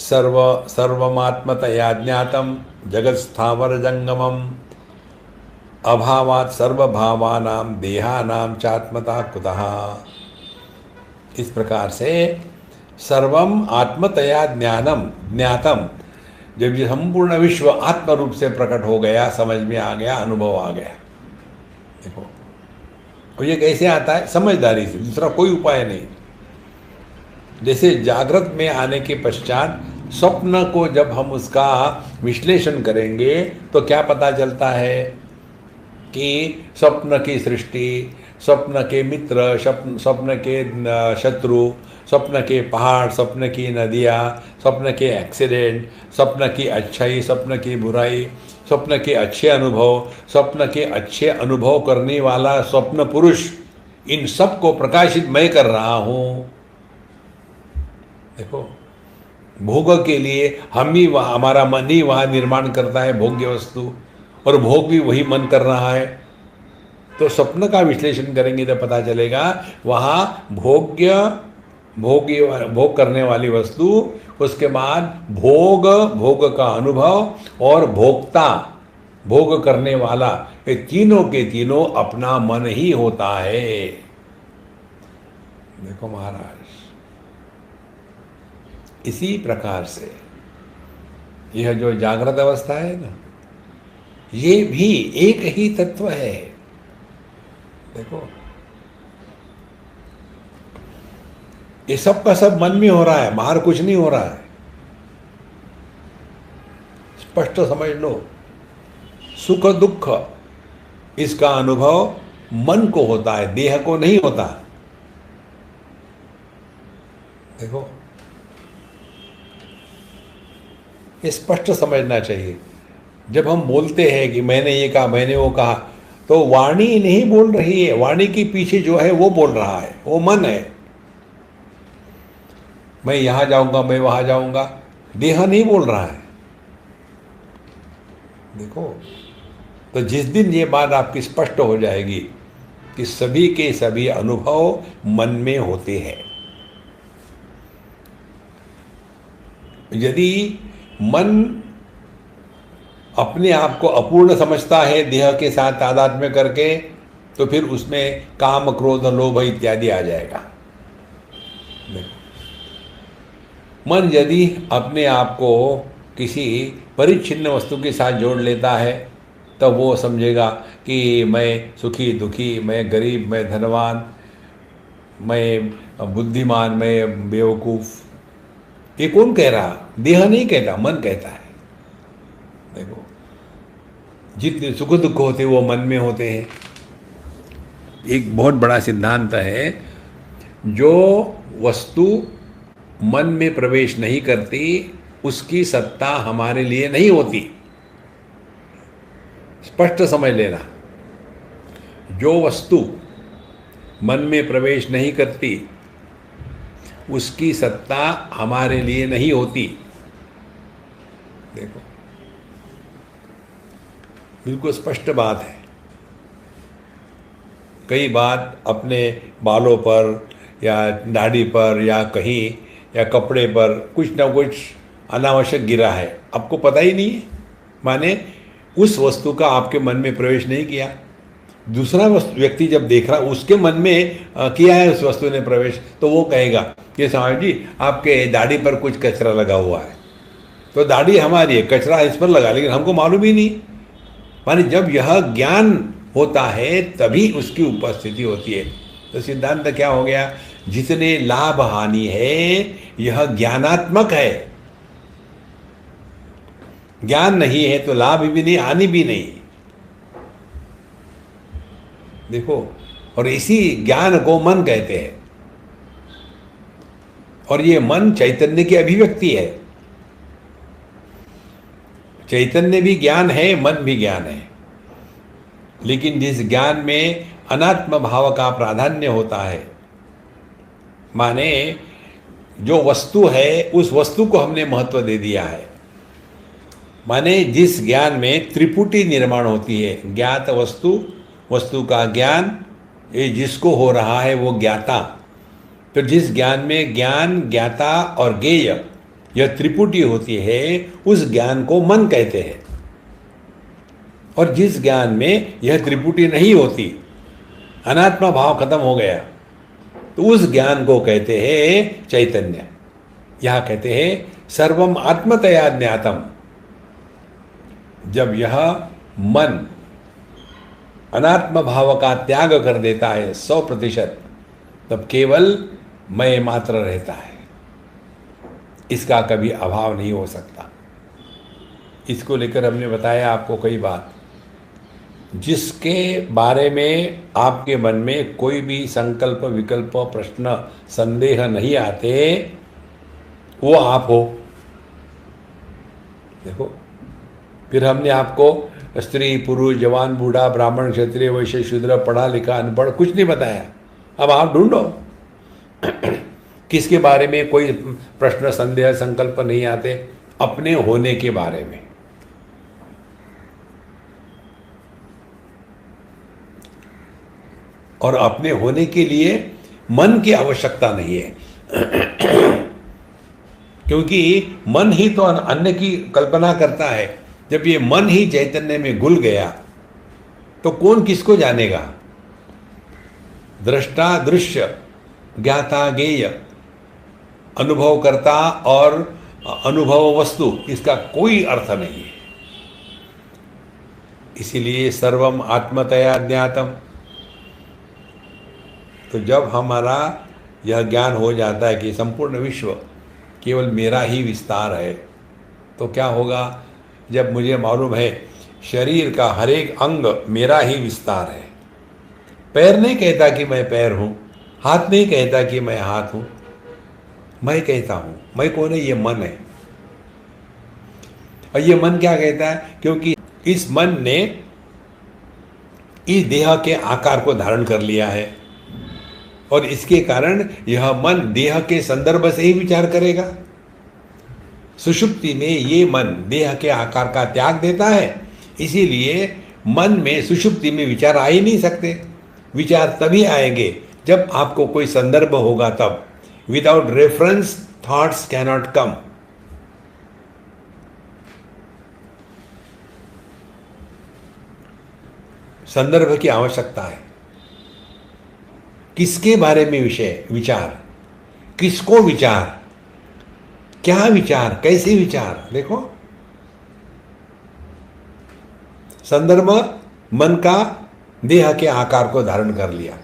सर्वमात्मतया ज्ञातम जगत स्थावर जंगमम अभावात् सर्वभावानां देहानां चात्मता कुतः। इस प्रकार से सर्वम आत्मतया ज्ञानम ज्ञातम, जब ये संपूर्ण विश्व आत्म रूप से प्रकट हो गया, समझ में आ गया, अनुभव आ गया। देखो, और ये कैसे आता है? समझदारी से, दूसरा कोई उपाय नहीं। जैसे जागृत में आने के पश्चात स्वप्न को जब हम उसका विश्लेषण करेंगे तो क्या पता चलता है कि स्वप्न की सृष्टि, स्वप्न के मित्र, स्वप्न के शत्रु, स्वप्न के पहाड़, स्वप्न की नदियाँ, स्वप्न के एक्सीडेंट, स्वप्न की अच्छाई, स्वप्न की बुराई, स्वप्न के अच्छे अनुभव, स्वप्न के अच्छे अनुभव करने वाला स्वप्न पुरुष, इन सब को प्रकाशित मैं कर रहा हूँ। देखो, भोग के लिए हम ही वहाँ, हमारा मन ही वहाँ निर्माण करता है भोग्य वस्तु, और भोग भी वही मन कर रहा है। तो स्वप्न का विश्लेषण करेंगे तो पता चलेगा वहाँ भोग करने वाली वस्तु, उसके बाद भोग का अनुभव और भोक्ता, भोग करने वाला, ये तीनों के तीनों अपना मन ही होता है। देखो महाराज, इसी प्रकार से यह जो जागृत अवस्था है ना, ये भी एक ही तत्व है। देखो, ये सब का सब मन में हो रहा है, बाहर कुछ नहीं हो रहा है। स्पष्ट समझ लो, सुख दुख इसका अनुभव मन को होता है, देह को नहीं होता। देखो, ये स्पष्ट समझना चाहिए। जब हम बोलते हैं कि मैंने ये कहा, मैंने वो कहा, तो वाणी नहीं बोल रही है, वाणी के पीछे जो है वो बोल रहा है, वो मन है। मैं यहां जाऊंगा, मैं वहां जाऊंगा, देह नहीं बोल रहा है। देखो, तो जिस दिन ये बात आपकी स्पष्ट हो जाएगी कि सभी के सभी अनुभव मन में होते हैं, यदि मन अपने आप को अपूर्ण समझता है देह के साथ तादात्म्य करके, तो फिर उसमें काम, क्रोध, लोभ इत्यादि आ जाएगा। मन यदि अपने आप को किसी परिच्छिन्न वस्तु के साथ जोड़ लेता है, तब वो समझेगा कि मैं सुखी दुखी, मैं गरीब, मैं धनवान, मैं बुद्धिमान, मैं बेवकूफ़। ये कौन कह रहा? देह नहीं कहता, मन कहता है। देखो, जितने सुख दुख होते वो मन में होते हैं। एक बहुत बड़ा सिद्धांत है, जो वस्तु मन में प्रवेश नहीं करती उसकी सत्ता हमारे लिए नहीं होती। स्पष्ट समझ लेना, जो वस्तु मन में प्रवेश नहीं करती उसकी सत्ता हमारे लिए नहीं होती। देखो, बिल्कुल स्पष्ट बात है। कई बार अपने बालों पर या दाढ़ी पर या कहीं या कपड़े पर कुछ ना कुछ अनावश्यक गिरा है, आपको पता ही नहीं है, माने उस वस्तु का आपके मन में प्रवेश नहीं किया। दूसरा व्यक्ति जब देख रहा, उसके मन में किया है उस वस्तु ने प्रवेश, तो वो कहेगा कि साहब जी आपके दाढ़ी पर कुछ कचरा लगा हुआ है। तो दाढ़ी हमारी है, कचरा इस पर लगा, लेकिन हमको मालूम ही नहीं। माने जब यह ज्ञान होता है तभी उसकी उपस्थिति होती है। तो सिद्धांत क्या हो गया? जितने लाभ हानि है यह ज्ञानात्मक है। ज्ञान नहीं है तो लाभ भी नहीं, हानि भी नहीं। देखो, और इसी ज्ञान को मन कहते हैं, और ये मन चैतन्य की अभिव्यक्ति है। चैतन्य भी ज्ञान है, मन भी ज्ञान है, लेकिन जिस ज्ञान में अनात्म भाव का प्राधान्य होता है, माने जो वस्तु है उस वस्तु को हमने महत्व दे दिया है। माने जिस ज्ञान में त्रिपुटी निर्माण होती है, ज्ञात वस्तु, वस्तु का ज्ञान, ये जिसको हो रहा है वो ज्ञाता। तो जिस ज्ञान में ज्ञान, ज्ञाता और ज्ञेय यह त्रिपुटी होती है, उस ज्ञान को मन कहते हैं। और जिस ज्ञान में यह त्रिपुटी नहीं होती, अनात्मा भाव खत्म हो गया, तो उस ज्ञान को कहते हैं चैतन्य। यह कहते हैं सर्वम आत्मतया ज्ञातम। जब यह मन अनात्म भाव का त्याग कर देता है 100%, तब केवल मैं मात्र रहता है, इसका कभी अभाव नहीं हो सकता। इसको लेकर हमने बताया आपको कई बात। जिसके बारे में आपके मन में कोई भी संकल्प, विकल्प, प्रश्न, संदेह नहीं आते, वो आप हो। देखो, फिर हमने आपको स्त्री, पुरुष, जवान, बूढ़ा, ब्राह्मण, क्षत्रिय, वैश्य, शूद्र, पढ़ा लिखा, अनपढ़ कुछ नहीं बताया। अब आप ढूंढो किसके बारे में कोई प्रश्न, संदेह, संकल्प नहीं आते? अपने होने के बारे में। और अपने होने के लिए मन की आवश्यकता नहीं है क्योंकि मन ही तो अन्य की कल्पना करता है। जब ये मन ही चैतन्य में घुल गया तो कौन किसको जानेगा? दृष्टा, दृश्य, ज्ञाता, ज्ञेय, अनुभवकर्ता और अनुभव वस्तु, इसका कोई अर्थ नहीं है। इसीलिए सर्वम आत्मतया ज्ञातम। तो जब हमारा यह ज्ञान हो जाता है कि संपूर्ण विश्व केवल मेरा ही विस्तार है, तो क्या होगा? जब मुझे मालूम है शरीर का हर एक अंग मेरा ही विस्तार है। पैर नहीं कहता कि मैं पैर हूँ, हाथ नहीं कहता कि मैं हाथ हूँ, मैं कहता हूँ। मैं कौन है? ये मन है। और ये मन क्या कहता है? क्योंकि इस मन ने इस देह के आकार को धारण कर लिया है और इसके कारण यह मन देह के संदर्भ से ही विचार करेगा। सुषुप्ति में ये मन देह के आकार का त्याग देता है, इसीलिए मन में सुषुप्ति में विचार आ ही नहीं सकते। विचार तभी आएंगे जब आपको कोई संदर्भ होगा, तब। Without reference thoughts cannot come. संदर्भ की आवश्यकता है। किसके बारे में विचार, किसको विचार, क्या विचार, कैसे विचार? देखो, संदर्भ मन का देह के आकार को धारण कर लिया।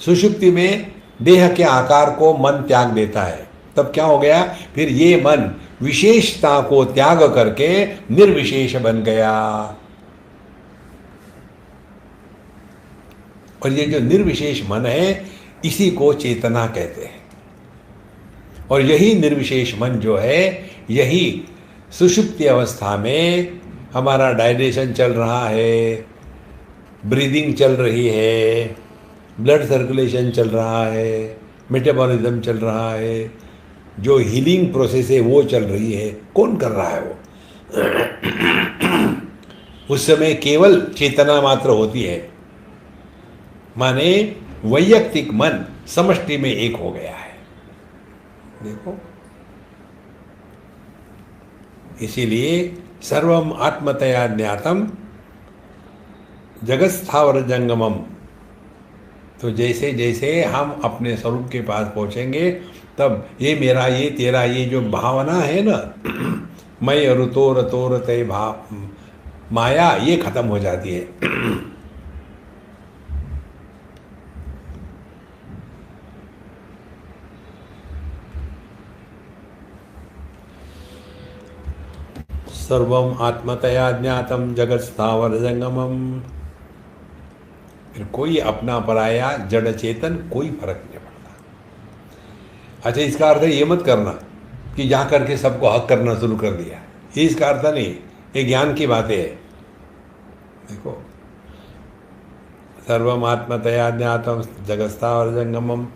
सुषुप्ति में देह के आकार को मन त्याग देता है, तब क्या हो गया? फिर ये मन विशेषता को त्याग करके निर्विशेष बन गया। और ये जो निर्विशेष मन है, इसी को चेतना कहते हैं। और यही निर्विशेष मन जो है, यही सुषुप्ति अवस्था में हमारा डायलेशन चल रहा है, ब्रीदिंग चल रही है, ब्लड सर्कुलेशन चल रहा है, मेटाबॉलिज्म चल रहा है, जो हीलिंग प्रोसेस है वो चल रही है। कौन कर रहा है वो? उस समय केवल चेतना मात्र होती है, माने वैयक्तिक मन समष्टि में एक हो गया है। देखो, इसीलिए सर्वम आत्मतया ज्ञातम जगत स्थावर जंगमम। तो जैसे जैसे हम अपने स्वरूप के पास पहुंचेंगे, तब ये मेरा, ये तेरा, ये जो भावना है ना, मैं और तोर तोर ते भाव माया, ये खत्म हो जाती है। सर्वम आत्मतया ज्ञातम जगत स्थावर जंगमम। फिर कोई अपना पराया जड़ चेतन कोई फर्क नहीं पड़ता। अच्छा, इसका अर्थ ये मत करना कि जा करके सबको हक करना शुरू कर दिया, ये इसका अर्थ नहीं। ये ज्ञान की बातें है। देखो, सर्वम आत्मतया ज्ञातम जगत स्थावर जंगमम।